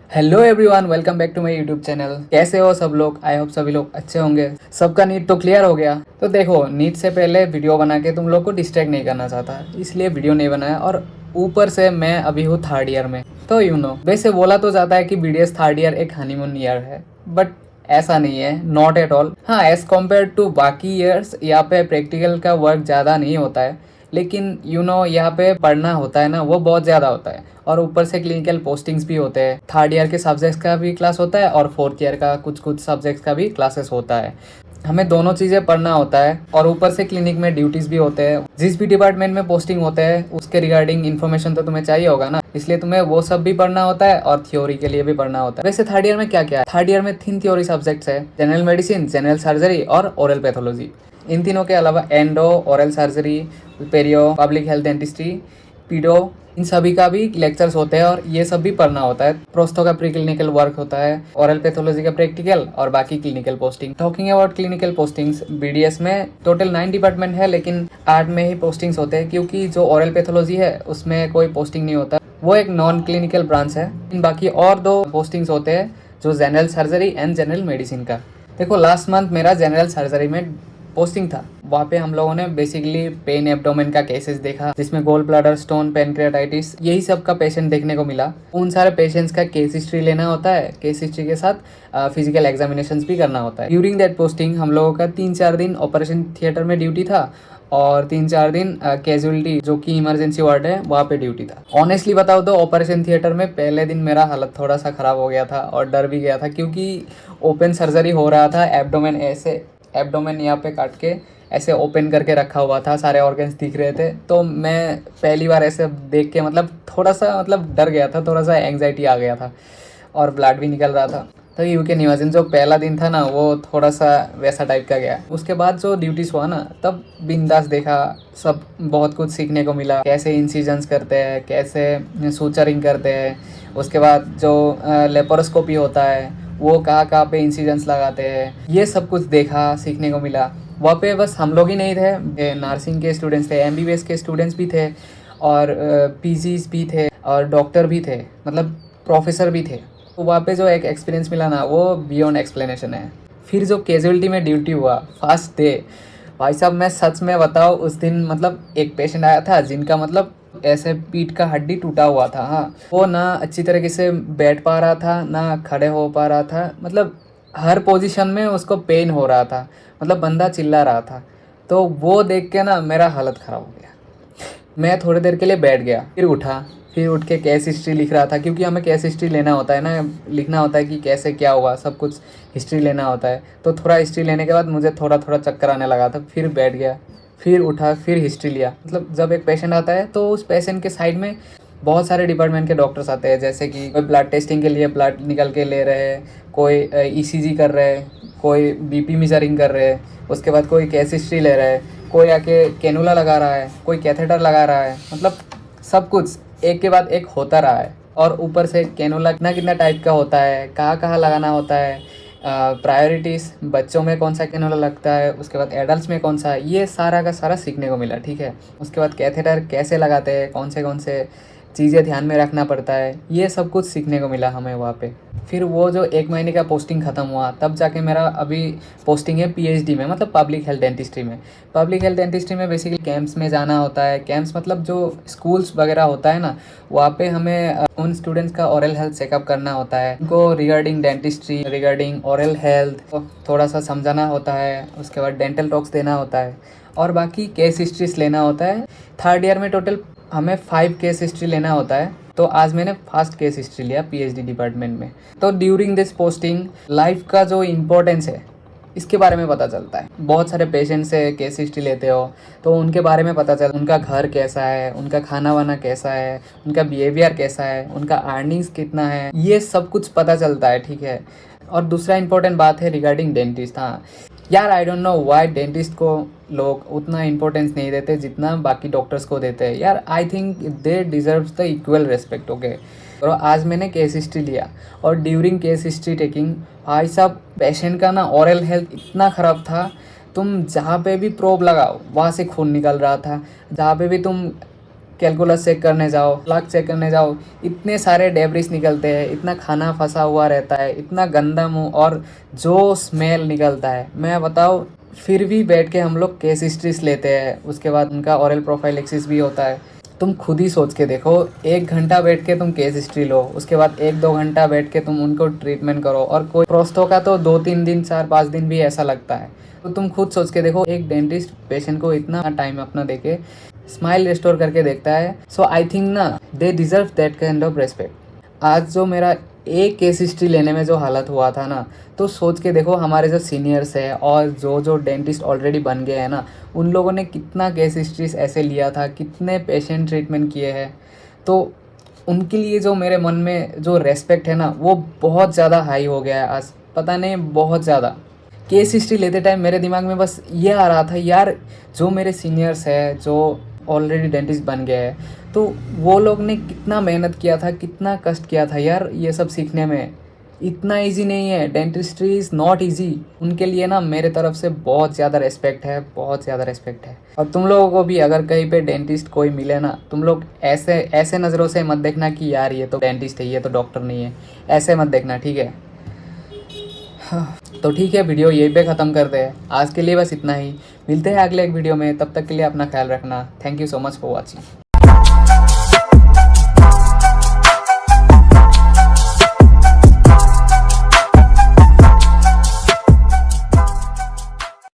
Hello everyone, welcome back to my YouTube channel. कैसे हो सब लोग? आई होप सभी लोग अच्छे होंगे। सबका नीट तो क्लियर हो गया। तो देखो, नीट से पहले वीडियो बना के तुम लोग को डिस्ट्रैक्ट नहीं करना चाहता, इसलिए वीडियो नहीं बनाया। और ऊपर से मैं अभी हूँ थर्ड ईयर में, तो वैसे बोला तो जाता है कि बीडीएस थर्ड ईयर एक हनीमून ईयर है, बट ऐसा नहीं है, नॉट एट ऑल। हाँ, एज कम्पेयर टू बाकी ईयर्स यहाँ पे प्रैक्टिकल का वर्क ज़्यादा नहीं होता है, लेकिन यहाँ पे पढ़ना होता है ना, वो बहुत ज़्यादा होता है। और ऊपर से क्लिनिकल पोस्टिंग्स भी होते हैं। थर्ड ईयर के सब्जेक्ट्स का भी क्लास होता है और फोर्थ ईयर का कुछ कुछ सब्जेक्ट्स का भी क्लासेस होता है। हमें दोनों चीज़ें पढ़ना होता है और ऊपर से क्लिनिक में ड्यूटीज़ भी होते हैं। जिस भी डिपार्टमेंट में पोस्टिंग होते हैं उसके रिगार्डिंग इन्फॉर्मेशन तो तुम्हें चाहिए होगा ना, इसलिए तुम्हें वो सब भी पढ़ना होता है और थ्योरी के लिए भी पढ़ना होता है। वैसे थर्ड ईयर में क्या क्या है? थर्ड ईयर में 3 थ्योरी सब्जेक्ट्स है, जनरल मेडिसिन, जनरल सर्जरी और ओरल पैथोलॉजी। इन तीनों के अलावा endo, oral surgery, पेरियो, public health dentistry, पीडो, इन सभी का भी लेक्चर्स होते हैं और ये सब भी पढ़ना होता है। प्रोस्थो का प्री क्लिनिकल वर्क होता है, ओरल पैथोलॉजी का प्रैक्टिकल और बाकी clinical posting. Talking about clinical postings, BDS में टोटल 9 डिपार्टमेंट है, लेकिन 8 में ही पोस्टिंग्स होते हैं, क्योंकि जो ओरल पैथोलॉजी है उसमें कोई पोस्टिंग नहीं होता, वो एक नॉन क्लिनिकल ब्रांच है। इन बाकी और 2 पोस्टिंग्स होते हैं, जो general surgery and general medicine का। देखो, लास्ट मंथ मेरा जनरल सर्जरी में पोस्टिंग था। वहाँ पे हम लोगों ने बेसिकली पेन एब्डोमेन का केसेस देखा, जिसमें गोल ब्लैडर स्टोन, पेनक्रियाटाइटिस, यही सब का पेशेंट देखने को मिला। उन सारे पेशेंट्स का केस हिस्ट्री लेना होता है, केस हिस्ट्री के साथ फिजिकल एग्जामिनेशंस भी करना होता है। ड्यूरिंग दैट पोस्टिंग हम लोगों का 3-4 दिन ऑपरेशन थिएटर में ड्यूटी था और 3-4 दिन कैजुअलिटी, जो कि इमरजेंसी वार्ड है, वहाँ पे ड्यूटी था। ऑनेस्टली बताओ तो ऑपरेशन थिएटर में पहले दिन मेरा हालत थोड़ा सा ख़राब हो गया था और डर भी गया था, क्योंकि ओपन सर्जरी हो रहा था। एब्डोमेन यहाँ पे काट के ऐसे ओपन करके रखा हुआ था, सारे ऑर्गन्स दिख रहे थे। तो मैं पहली बार ऐसे देख के थोड़ा सा डर गया था, थोड़ा सा एंग्जाइटी आ गया था और ब्लड भी निकल रहा था। तो यू कैन इमेजिन, जो पहला दिन था ना, वो थोड़ा सा वैसा टाइप का गया। उसके बाद जो ड्यूटीज़ हुआ ना, तब बिंदास देखा, सब बहुत कुछ सीखने को मिला। कैसे इंसिजन्स करते हैं, कैसे सूचरिंग करते हैं, उसके बाद जो लेप्रोस्कोपी होता है वो कहाँ कहाँ पे इंसिजन्स लगाते हैं, ये सब कुछ देखा, सीखने को मिला। वहाँ पे बस हम लोग ही नहीं थे, नर्सिंग के स्टूडेंट्स थे, एमबीबीएस के स्टूडेंट्स भी थे और पीजीज भी थे और डॉक्टर भी थे, प्रोफेसर भी थे। तो वहाँ पे जो एक एक्सपीरियंस मिला ना, वो बियॉन्ड एक्सप्लेनेशन है। फिर जो कैजुअलिटी में ड्यूटी हुआ फर्स्ट डे, भाई साहब मैं सच में बताऊँ, उस दिन एक पेशेंट आया था जिनका ऐसे पीठ का हड्डी टूटा हुआ था। हाँ, वो ना अच्छी तरीके से बैठ पा रहा था, ना खड़े हो पा रहा था, हर पोजीशन में उसको पेन हो रहा था, बंदा चिल्ला रहा था। तो वो देख के ना मेरा हालत ख़राब हो गया। मैं थोड़ी देर के लिए बैठ गया, फिर उठा, फिर उठ के केस हिस्ट्री लिख रहा था, क्योंकि हमें केस हिस्ट्री लेना होता है ना, लिखना होता है कि कैसे क्या हुआ, सब कुछ हिस्ट्री लेना होता है। तो थोड़ा हिस्ट्री लेने के बाद मुझे थोड़ा थोड़ा चक्कर आने लगा था, फिर बैठ गया, फिर उठा, फिर हिस्ट्री लिया। जब एक पेशेंट आता है तो उस पेशेंट के साइड में बहुत सारे डिपार्टमेंट के डॉक्टर्स आते हैं, जैसे कि कोई ब्लड टेस्टिंग के लिए ब्लड निकल के ले रहे हैं, कोई ईसीजी कर रहे हैं, कोई बीपी मेजरिंग कर रहे हैं, उसके बाद कोई केस हिस्ट्री ले रहा है, कोई आके कैनुला लगा रहा है, कोई कैथेटर लगा रहा है। सब कुछ एक के बाद एक होता रहा है। और ऊपर से कैनुला कितना कितना टाइप का होता है, कहाँ कहाँ लगाना होता है, प्रायोरिटीज़, बच्चों में कौन सा कैनुला लगता है, उसके बाद एडल्ट्स में कौन सा, ये सारा का सारा सीखने को मिला। ठीक है, उसके बाद कैथेटर कैसे लगाते हैं, कौन से चीज़ें ध्यान में रखना पड़ता है, ये सब कुछ सीखने को मिला हमें वहाँ पे। फिर वो जो 1 महीने का पोस्टिंग ख़त्म हुआ, तब जाके मेरा अभी पोस्टिंग है पीएचडी में, पब्लिक हेल्थ डेंटिस्ट्री में। पब्लिक हेल्थ डेंटिस्ट्री में बेसिकली कैंप्स में जाना होता है। कैंप्स जो स्कूल्स वगैरह होता है ना, वहाँ पे हमें उन स्टूडेंट्स का ओरल हेल्थ चेकअप करना होता है, उनको regarding dentistry, regarding oral health थोड़ा सा समझाना होता है। उसके बाद डेंटल टॉक्स देना होता है और बाकी केस हिस्ट्रीज लेना होता है। थर्ड ईयर में टोटल हमें 5 केस हिस्ट्री लेना होता है, तो आज मैंने फर्स्ट केस हिस्ट्री लिया पीएचडी डिपार्टमेंट में। तो ड्यूरिंग दिस पोस्टिंग लाइफ का जो इम्पोर्टेंस है, इसके बारे में पता चलता है। बहुत सारे पेशेंट से केस हिस्ट्री लेते हो तो उनके बारे में पता चलता है, उनका घर कैसा है, उनका खाना वाना कैसा है, उनका बिहेवियर कैसा है, उनका अर्निंग्स कितना है, ये सब कुछ पता चलता है। ठीक है, और दूसरा इंपॉर्टेंट बात है रिगार्डिंग डेंटिस्ट। हाँ यार, I don't know why dentist को लोग उतना इंपॉर्टेंस नहीं देते जितना बाकी डॉक्टर्स को देते हैं। यार, I think they deserves the equal respect. Okay, और आज मैंने केस हिस्ट्री लिया और ड्यूरिंग केस हिस्ट्री टेकिंग, भाई साहब पेशेंट का ना ओरल हेल्थ इतना ख़राब था, तुम जहाँ पे भी प्रोब लगाओ वहाँ से खून निकल रहा था, जहाँ पे भी तुम कैलकुलस चेक करने जाओ, प्लग चेक करने जाओ, इतने सारे डेब्रिस निकलते हैं, इतना खाना फंसा हुआ रहता है, इतना गंदा मुंह और जो स्मेल निकलता है, मैं बताऊँ फिर भी बैठ के हम लोग केस हिस्ट्रीज लेते हैं। उसके बाद उनका ऑरल प्रोफाइलेक्सिस भी होता है। तुम खुद ही सोच के देखो, 1 घंटा बैठ के तुम केस हिस्ट्री लो, उसके बाद 1-2 घंटा बैठ के तुम उनको ट्रीटमेंट करो, और कोई प्रोस्तो का तो 2-3 दिन 4-5 दिन भी ऐसा लगता है। तो तुम खुद सोच के देखो, एक डेंटिस्ट पेशेंट को इतना टाइम अपना देके स्माइल रिस्टोर करके देखता है। सो आई थिंक ना, they deserve that kind of respect. आज जो मेरा एक केस हिस्ट्री लेने में जो हालत हुआ था ना, तो सोच के देखो हमारे जो सीनियर्स है और जो जो डेंटिस्ट ऑलरेडी बन गए हैं ना, उन लोगों ने कितना केस हिस्ट्रीज ऐसे लिया था, कितने पेशेंट ट्रीटमेंट किए हैं। तो उनके लिए जो मेरे मन में जो रेस्पेक्ट है ना, वो बहुत ज़्यादा हाई हो गया है आज, पता नहीं बहुत ज़्यादा। केस हिस्ट्री लेते टाइम मेरे दिमाग में बस ये आ रहा था, यार जो मेरे सीनियर्स है, जो ऑलरेडी डेंटिस्ट बन गए हैं, तो वो लोग ने कितना मेहनत किया था, कितना कष्ट किया था यार ये सब सीखने में। इतना इजी नहीं है, डेंटिस्ट्री इज़ नॉट इजी। उनके लिए ना मेरे तरफ से बहुत ज़्यादा रिस्पेक्ट है, बहुत ज़्यादा रिस्पेक्ट है। और तुम लोगों को भी अगर कहीं पे डेंटिस्ट कोई मिले ना, तुम लोग ऐसे ऐसे नज़रों से मत देखना कि यार ये तो डेंटिस्ट है, ये तो डॉक्टर नहीं है, ऐसे मत देखना, ठीक है। तो ठीक है, वीडियो यहीं पे ख़त्म करते हैं। आज के लिए बस इतना ही। मिलते हैं अगले एक वीडियो में, तब तक के लिए अपना ख्याल रखना। Thank you so much for watching.